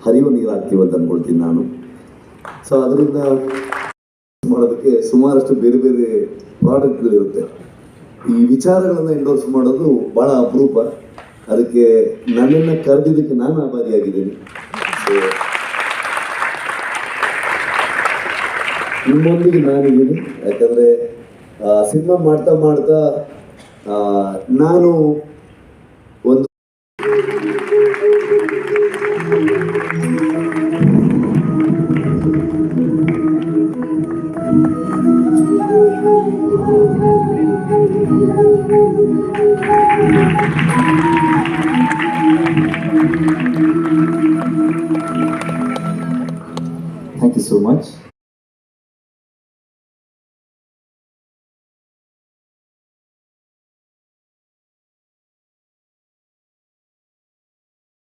ಹರಿಯುವ ನೀರು ಹಾಕ್ತೀವಿ ಅಂತ ಅಂದ್ಕೊಳ್ತೀನಿ ನಾನು. ಸೊ ಅದರಿಂದ ಮಾಡೋದಕ್ಕೆ ಸುಮಾರಷ್ಟು ಬೇರೆ ಬೇರೆ ಪ್ರಾಡಕ್ಟ್ಗಳಿರುತ್ತೆ. ಈ ವಿಚಾರಗಳನ್ನು ಎಂಡೋರ್ಸ್ ಮಾಡೋದು ಭಾಳ ಅಪರೂಪ. ಅದಕ್ಕೆ ನನ್ನನ್ನು ಕರೆದಿದ್ದಕ್ಕೆ ನಾನು ಆಭಾರಿಯಾಗಿದ್ದೀನಿ. ಸೊ ನಿಮ್ಮೊಂದಿಗೆ ನಾನಿದ್ದೀನಿ. ಯಾಕಂದರೆ ಸಿನಿಮಾ ಮಾಡ್ತಾ ಮಾಡ್ತಾ ನಾನು ಒಂದು ಥ್ಯಾಂಕ್ ಯು ಸೋ ಮಚ್.